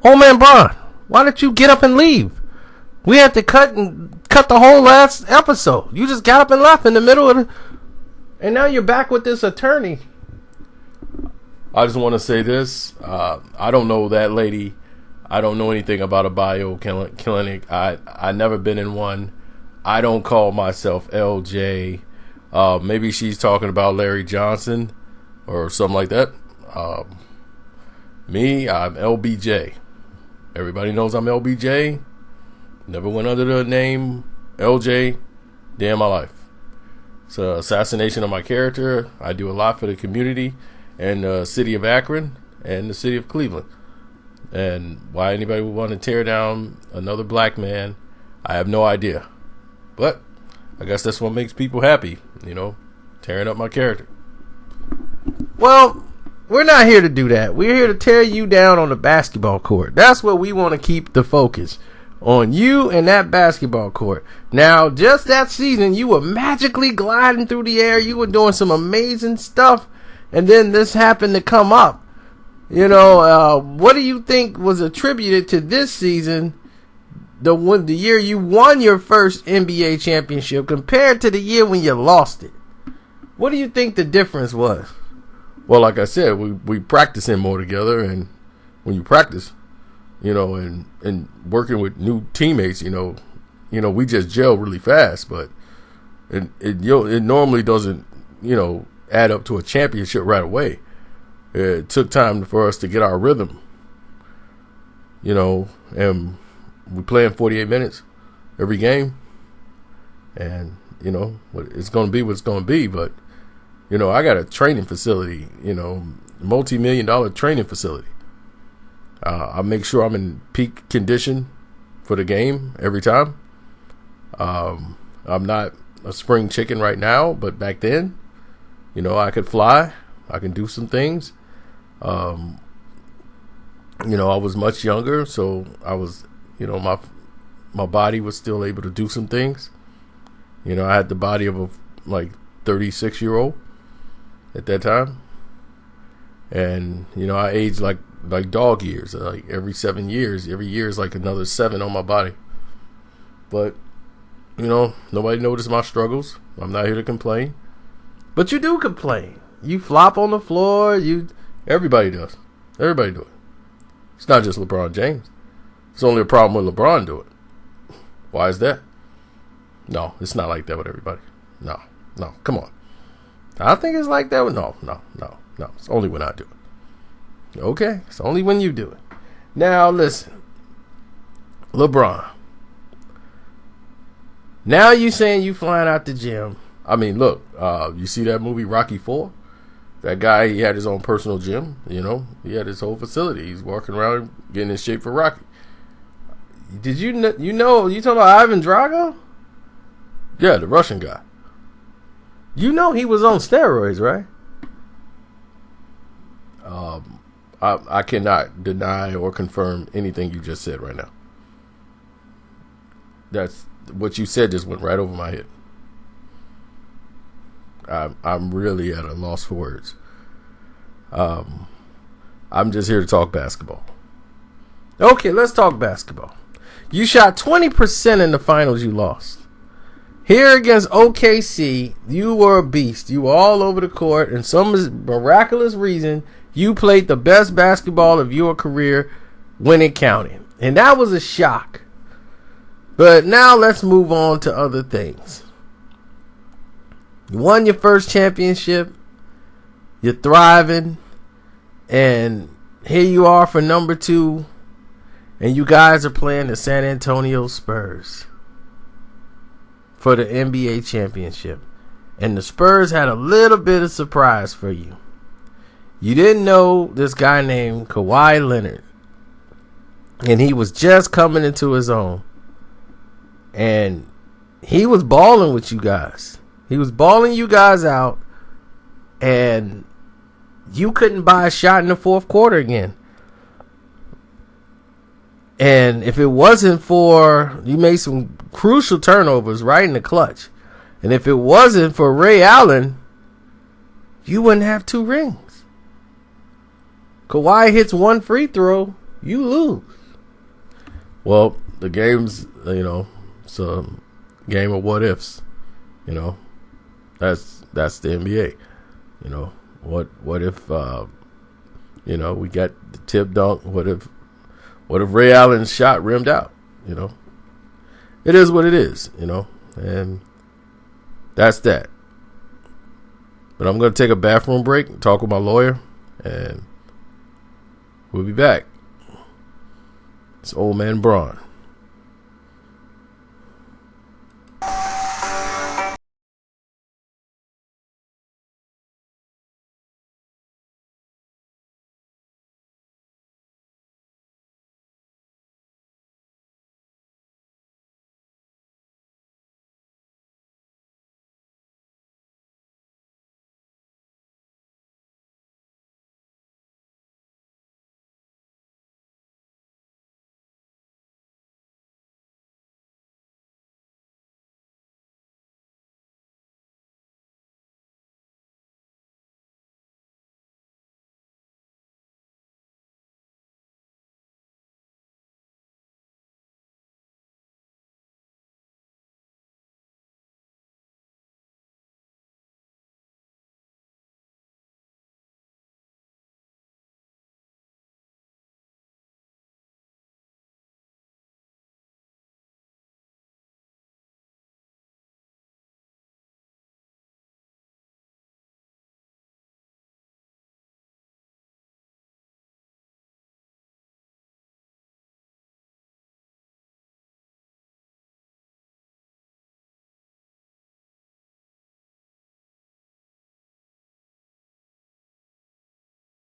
Old Man Bron, why did you get up and leave? We had to cut the whole last episode. You just got up and left in the middle of and now you're back with this attorney. I just want to say this. I don't know that lady. I don't know anything about a bio clinic. I never been in one. I don't call myself LJ. Maybe she's talking about Larry Johnson or something like that. Me, I'm LBJ. Everybody knows I'm LBJ. Never went under the name LJ day in my life. It's an assassination of my character. I do a lot for the community and the city of Akron and the city of Cleveland. And why anybody would want to tear down another black man, I have no idea. But I guess that's what makes people happy, tearing up my character. Well, we're not here to do that. We're here to tear you down on the basketball court. That's what we want to keep the focus on, you and that basketball court. Now, just that season, you were magically gliding through the air. You were doing some amazing stuff. And then this happened to come up. What do you think was attributed to this season, the year you won your first NBA championship, compared to the year when you lost it? What do you think the difference was? Well, like I said, we practicing more together, and when you practice, and working with new teammates, we just gel really fast, but it normally doesn't, add up to a championship right away. It took time for us to get our rhythm, and we play in 48 minutes every game, and it's going to be what it's going to be. But I got a training facility, multi-million-dollar training facility. I make sure I'm in peak condition for the game every time. I'm not a spring chicken right now, but back then, I could fly. I can do some things. I was much younger, so I was, my body was still able to do some things. I had the body of a 36-year-old at that time, and I aged like dog years. Like every 7 years, every year is like another 7 on my body. But nobody noticed my struggles. I'm not here to complain. But you do complain. You flop on the floor. Everybody does. Everybody do it. It's not just LeBron James. It's only a problem when LeBron do it. Why is that? No, it's not like that with everybody. No, come on. I think it's like that with no. It's only when I do it. Okay, it's only when you do it. Now listen, LeBron. Now you saying you flying out the gym. I mean, look, you see that movie Rocky IV? That guy, he had his own personal gym, He had his whole facility. He's walking around getting in shape for Rocky. Did you know, you talking about Ivan Drago? Yeah, the Russian guy. He was on steroids, right? I cannot deny or confirm anything you just said right now. That's what you said just went right over my head. I'm really at a loss for words. I'm just here to talk basketball. Okay, let's talk basketball. You shot 20% in the finals. You lost. Here against OKC, you were a beast. You were all over the court, and some miraculous reason, you played the best basketball of your career when it counted. And that was a shock. But now let's move on to other things. You won your first championship. You're thriving. And here you are for number 2. And you guys are playing the San Antonio Spurs for the NBA championship. And the Spurs had a little bit of surprise for you. You didn't know this guy named Kawhi Leonard. And he was just coming into his own. And he was balling with you guys. He was balling you guys out. And you couldn't buy a shot in the fourth quarter again. And if it wasn't for, you made some crucial turnovers right in the clutch. And if it wasn't for Ray Allen, you wouldn't have 2 rings. Kawhi hits 1 free throw you lose. Well, the game's, it's a game of what ifs. That's the NBA. What if we got the tip dunk? What if Ray Allen's shot rimmed out? It is what it is. And that's that. But I'm gonna take a bathroom break and talk with my lawyer, and we'll be back. It's Old Man Bron.